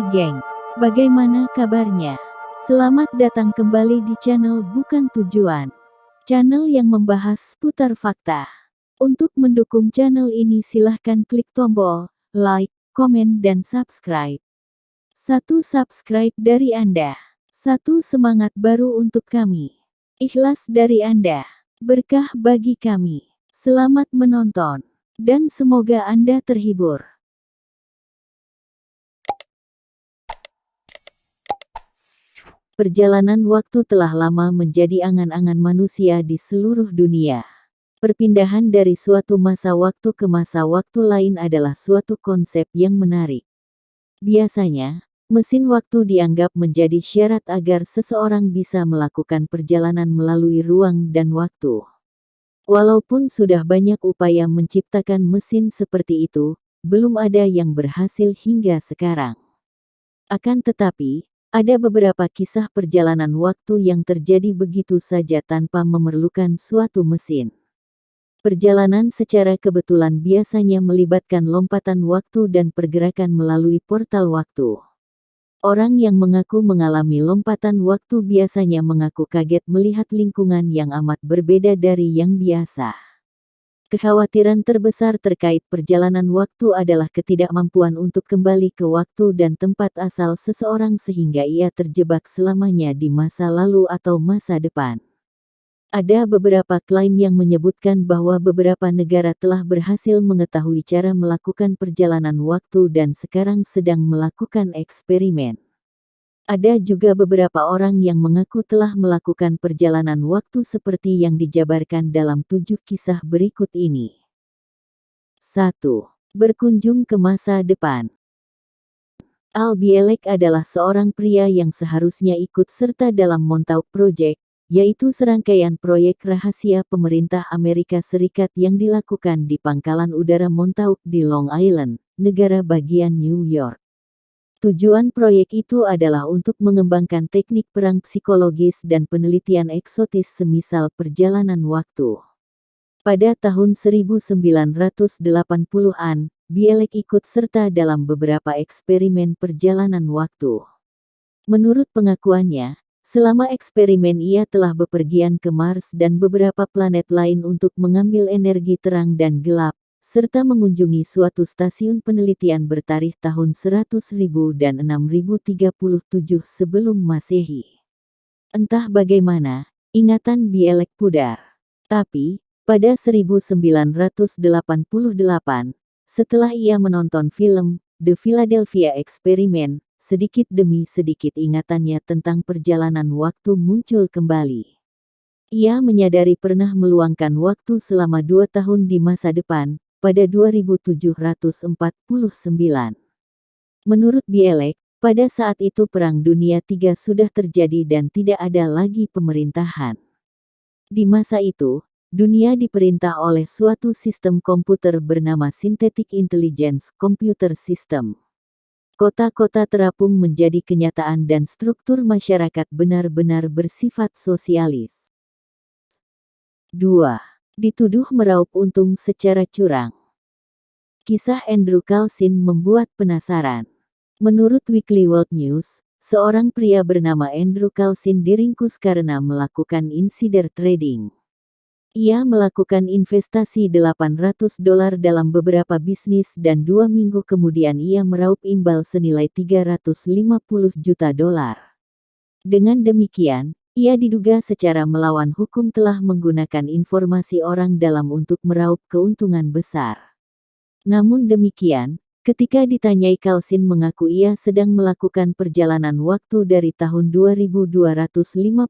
Hai geng, bagaimana kabarnya? Selamat datang kembali di channel Bukan Tujuan. Channel yang membahas seputar fakta. Untuk mendukung channel ini silahkan klik tombol like, komen, dan subscribe. Satu subscribe dari Anda, satu semangat baru untuk kami. Ikhlas dari Anda, berkah bagi kami. Selamat menonton, dan semoga Anda terhibur. Perjalanan waktu telah lama menjadi angan-angan manusia di seluruh dunia. Perpindahan dari suatu masa waktu ke masa waktu lain adalah suatu konsep yang menarik. Biasanya, mesin waktu dianggap menjadi syarat agar seseorang bisa melakukan perjalanan melalui ruang dan waktu. Walaupun sudah banyak upaya menciptakan mesin seperti itu, belum ada yang berhasil hingga sekarang. Akan tetapi, ada beberapa kisah perjalanan waktu yang terjadi begitu saja tanpa memerlukan suatu mesin. Perjalanan secara kebetulan biasanya melibatkan lompatan waktu dan pergerakan melalui portal waktu. Orang yang mengaku mengalami lompatan waktu biasanya mengaku kaget melihat lingkungan yang amat berbeda dari yang biasa. Kekhawatiran terbesar terkait perjalanan waktu adalah ketidakmampuan untuk kembali ke waktu dan tempat asal seseorang sehingga ia terjebak selamanya di masa lalu atau masa depan. Ada beberapa klaim yang menyebutkan bahwa beberapa negara telah berhasil mengetahui cara melakukan perjalanan waktu dan sekarang sedang melakukan eksperimen. Ada juga beberapa orang yang mengaku telah melakukan perjalanan waktu seperti yang dijabarkan dalam 7 kisah berikut ini. 1. Berkunjung ke masa depan. Al Bielek adalah seorang pria yang seharusnya ikut serta dalam Montauk Project, yaitu serangkaian proyek rahasia pemerintah Amerika Serikat yang dilakukan di Pangkalan Udara Montauk di Long Island, negara bagian New York. Tujuan proyek itu adalah untuk mengembangkan teknik perang psikologis dan penelitian eksotis semisal perjalanan waktu. Pada tahun 1980-an, Bielek ikut serta dalam beberapa eksperimen perjalanan waktu. Menurut pengakuannya, selama eksperimen ia telah bepergian ke Mars dan beberapa planet lain untuk mengambil energi terang dan gelap, serta mengunjungi suatu stasiun penelitian bertarikh tahun 100.000 dan 6037 sebelum Masehi. Entah bagaimana, ingatan Bielek pudar. Tapi, pada 1988, setelah ia menonton film The Philadelphia Experiment, sedikit demi sedikit ingatannya tentang perjalanan waktu muncul kembali. Ia menyadari pernah meluangkan waktu selama 2 tahun di masa depan, pada 2749. Menurut Bielek, pada saat itu Perang Dunia III sudah terjadi dan tidak ada lagi pemerintahan. Di masa itu, dunia diperintah oleh suatu sistem komputer bernama Synthetic Intelligence Computer System. Kota-kota terapung menjadi kenyataan dan struktur masyarakat benar-benar bersifat sosialis. 2. Dituduh meraup untung secara curang. Kisah Andrew Carlson membuat penasaran. Menurut Weekly World News, seorang pria bernama Andrew Carlson diringkus karena melakukan insider trading. Ia melakukan investasi $800 dalam beberapa bisnis dan 2 minggu kemudian ia meraup imbal senilai $350 juta. Dengan demikian, ia diduga secara melawan hukum telah menggunakan informasi orang dalam untuk meraup keuntungan besar. Namun demikian, ketika ditanyai Carlson mengaku ia sedang melakukan perjalanan waktu dari tahun 2256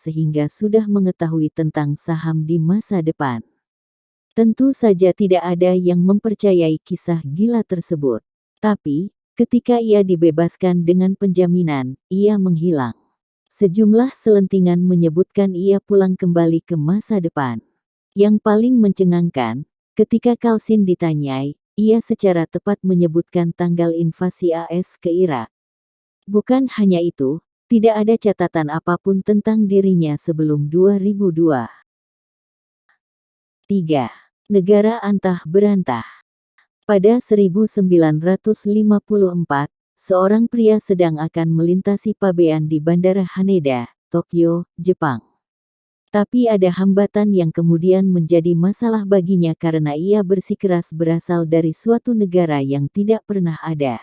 sehingga sudah mengetahui tentang saham di masa depan. Tentu saja tidak ada yang mempercayai kisah gila tersebut. Tapi, ketika ia dibebaskan dengan penjaminan, ia menghilang. Sejumlah selentingan menyebutkan ia pulang kembali ke masa depan. Yang paling mencengangkan, ketika Carlson ditanyai, ia secara tepat menyebutkan tanggal invasi AS ke Irak. Bukan hanya itu, tidak ada catatan apapun tentang dirinya sebelum 2002. 3. Negara antah berantah. Pada 1954, seorang pria sedang akan melintasi pabean di Bandara Haneda, Tokyo, Jepang. Tapi ada hambatan yang kemudian menjadi masalah baginya karena ia bersikeras berasal dari suatu negara yang tidak pernah ada.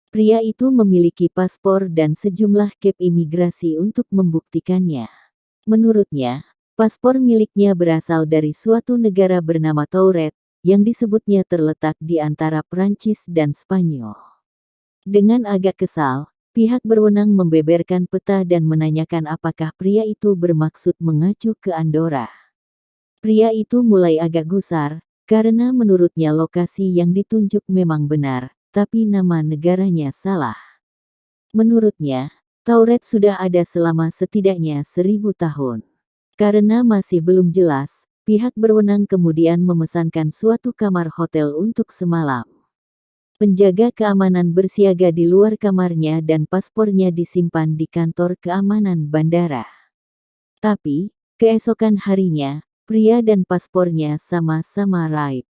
Pria itu memiliki paspor dan sejumlah cap imigrasi untuk membuktikannya. Menurutnya, paspor miliknya berasal dari suatu negara bernama Tauret, yang disebutnya terletak di antara Prancis dan Spanyol. Dengan agak kesal, pihak berwenang membeberkan peta dan menanyakan apakah pria itu bermaksud mengacu ke Andorra. Pria itu mulai agak gusar, karena menurutnya lokasi yang ditunjuk memang benar, tapi nama negaranya salah. Menurutnya, Tauret sudah ada selama setidaknya 1000 tahun. Karena masih belum jelas, pihak berwenang kemudian memesankan suatu kamar hotel untuk semalam. Penjaga keamanan bersiaga di luar kamarnya dan paspornya disimpan di kantor keamanan bandara. Tapi, keesokan harinya, pria dan paspornya sama-sama raib.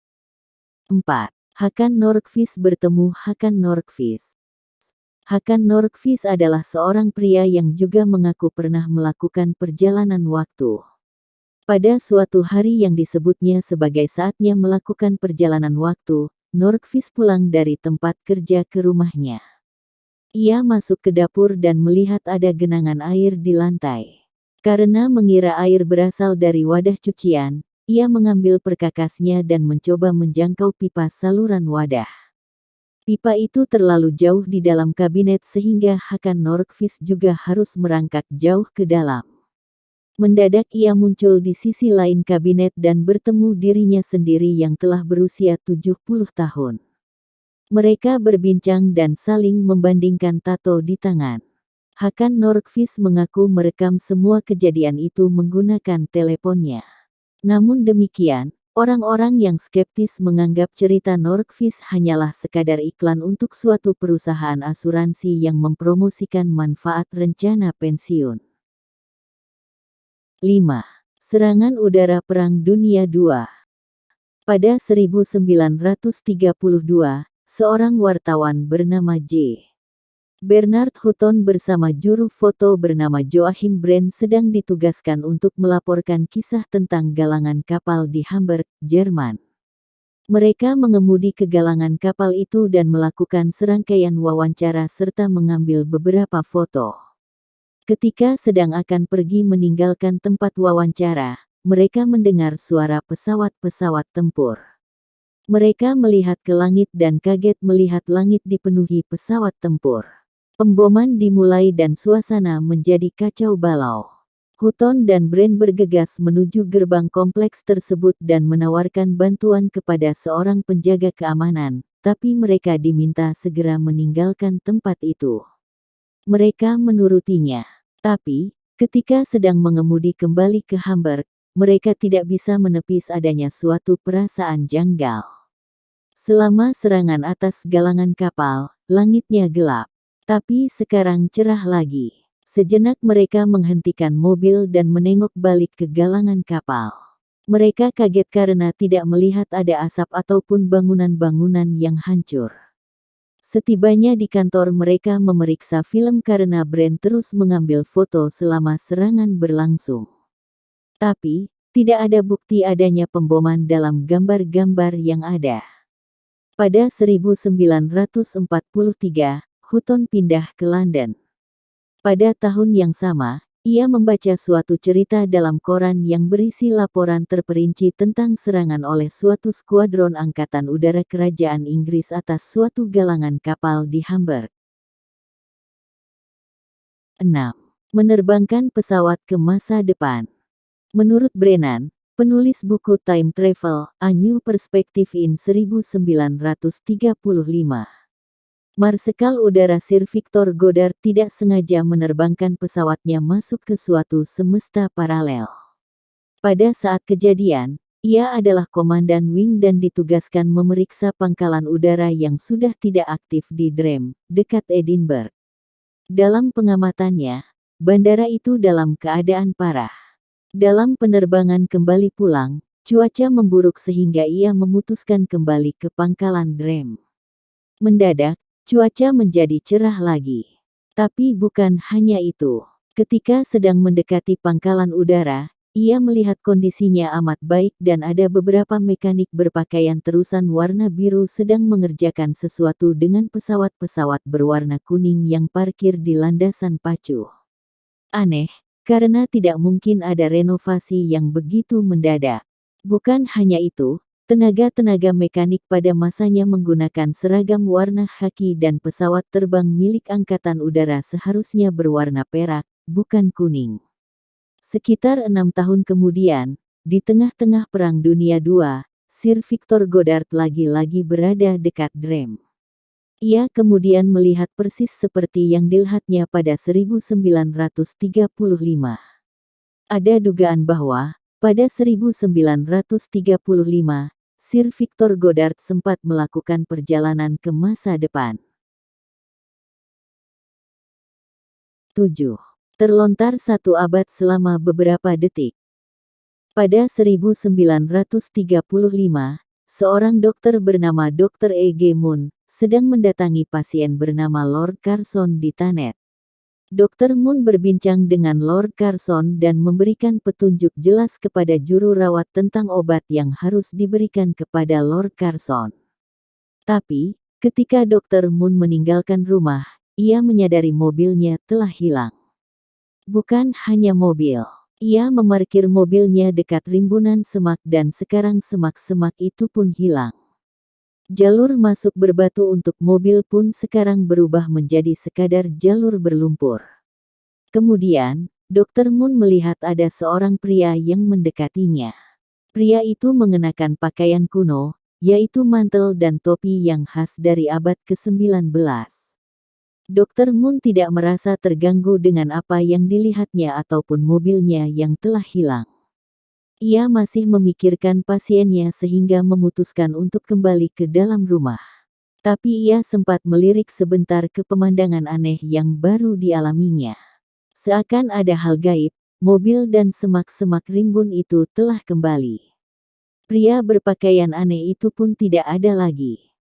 4. Hakan Nordqvist bertemu Hakan Nordqvist. Hakan Nordqvist adalah seorang pria yang juga mengaku pernah melakukan perjalanan waktu. Pada suatu hari yang disebutnya sebagai saatnya melakukan perjalanan waktu, Nordqvist pulang dari tempat kerja ke rumahnya. Ia masuk ke dapur dan melihat ada genangan air di lantai. Karena mengira air berasal dari wadah cucian, ia mengambil perkakasnya dan mencoba menjangkau pipa saluran wadah. Pipa itu terlalu jauh di dalam kabinet sehingga Hakan Nordqvist juga harus merangkak jauh ke dalam. Mendadak ia muncul di sisi lain kabinet dan bertemu dirinya sendiri yang telah berusia 70 tahun. Mereka berbincang dan saling membandingkan tato di tangan. Hakan Nordqvist mengaku merekam semua kejadian itu menggunakan teleponnya. Namun demikian, orang-orang yang skeptis menganggap cerita Nordqvist hanyalah sekadar iklan untuk suatu perusahaan asuransi yang mempromosikan manfaat rencana pensiun. 5. Serangan udara Perang Dunia II. Pada 1932, seorang wartawan bernama J. Bernard Hutton bersama juru foto bernama Joachim Brand sedang ditugaskan untuk melaporkan kisah tentang galangan kapal di Hamburg, Jerman. Mereka mengemudi ke galangan kapal itu dan melakukan serangkaian wawancara serta mengambil beberapa foto. Ketika sedang akan pergi meninggalkan tempat wawancara, mereka mendengar suara pesawat-pesawat tempur. Mereka melihat ke langit dan kaget melihat langit dipenuhi pesawat tempur. Pemboman dimulai dan suasana menjadi kacau balau. Hutton dan Brand bergegas menuju gerbang kompleks tersebut dan menawarkan bantuan kepada seorang penjaga keamanan, tapi mereka diminta segera meninggalkan tempat itu. Mereka menurutinya. Tapi, ketika sedang mengemudi kembali ke Hamburg, mereka tidak bisa menepis adanya suatu perasaan janggal. Selama serangan atas galangan kapal, langitnya gelap. Tapi sekarang cerah lagi. Sejenak mereka menghentikan mobil dan menengok balik ke galangan kapal. Mereka kaget karena tidak melihat ada asap ataupun bangunan-bangunan yang hancur. Setibanya di kantor mereka memeriksa film karena Brand terus mengambil foto selama serangan berlangsung. Tapi, tidak ada bukti adanya pemboman dalam gambar-gambar yang ada. Pada 1943, Hutton pindah ke London. Pada tahun yang sama, ia membaca suatu cerita dalam koran yang berisi laporan terperinci tentang serangan oleh suatu skuadron angkatan udara kerajaan Inggris atas suatu galangan kapal di Hamburg. 6. Menerbangkan pesawat ke masa depan. Menurut Brennan, penulis buku Time Travel: A New Perspective in 1935. Marsekal Udara Sir Victor Goddard tidak sengaja menerbangkan pesawatnya masuk ke suatu semesta paralel. Pada saat kejadian, ia adalah komandan wing dan ditugaskan memeriksa pangkalan udara yang sudah tidak aktif di Drem, dekat Edinburgh. Dalam pengamatannya, bandara itu dalam keadaan parah. Dalam penerbangan kembali pulang, cuaca memburuk sehingga ia memutuskan kembali ke pangkalan Drem. Mendadak, Cuaca menjadi cerah lagi. Tapi bukan hanya itu. Ketika sedang mendekati pangkalan udara, ia melihat kondisinya amat baik dan ada beberapa mekanik berpakaian terusan warna biru sedang mengerjakan sesuatu dengan pesawat-pesawat berwarna kuning yang parkir di landasan pacu. Aneh, karena tidak mungkin ada renovasi yang begitu mendadak. Bukan hanya itu, tenaga-tenaga mekanik pada masanya menggunakan seragam warna khaki dan pesawat terbang milik Angkatan Udara seharusnya berwarna perak, bukan kuning. Sekitar 6 tahun kemudian, di tengah-tengah Perang Dunia II, Sir Victor Goddard lagi-lagi berada dekat Drem. Ia kemudian melihat persis seperti yang dilihatnya pada 1935. Ada dugaan bahwa, pada 1935, Sir Victor Goddard sempat melakukan perjalanan ke masa depan. 7. Terlontar satu abad selama beberapa detik. Pada 1935, seorang dokter bernama Dr. E.G. Moon sedang mendatangi pasien bernama Lord Carson di Thanet. Dr. Moon berbincang dengan Lord Carson dan memberikan petunjuk jelas kepada juru rawat tentang obat yang harus diberikan kepada Lord Carson. Tapi, ketika Dr. Moon meninggalkan rumah, ia menyadari mobilnya telah hilang. Bukan hanya mobil. Ia memarkir mobilnya dekat rimbunan semak dan sekarang semak-semak itu pun hilang. Jalur masuk berbatu untuk mobil pun sekarang berubah menjadi sekadar jalur berlumpur. Kemudian, Dr. Moon melihat ada seorang pria yang mendekatinya. Pria itu mengenakan pakaian kuno, yaitu mantel dan topi yang khas dari abad ke-19. Dr. Moon tidak merasa terganggu dengan apa yang dilihatnya ataupun mobilnya yang telah hilang. Ia masih memikirkan pasiennya sehingga memutuskan untuk kembali ke dalam rumah. Tapi ia sempat melirik sebentar ke pemandangan aneh yang baru dialaminya. Seakan ada hal gaib, mobil dan semak-semak rimbun itu telah kembali. Pria berpakaian aneh itu pun tidak ada lagi.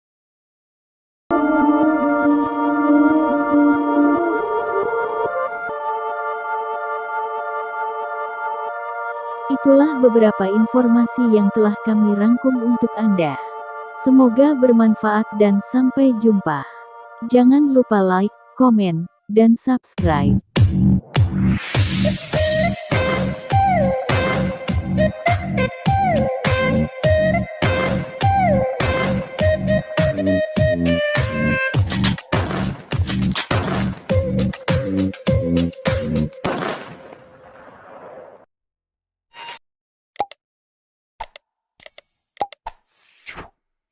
Itulah beberapa informasi yang telah kami rangkum untuk Anda. Semoga bermanfaat dan sampai jumpa. Jangan lupa like, komen, dan subscribe.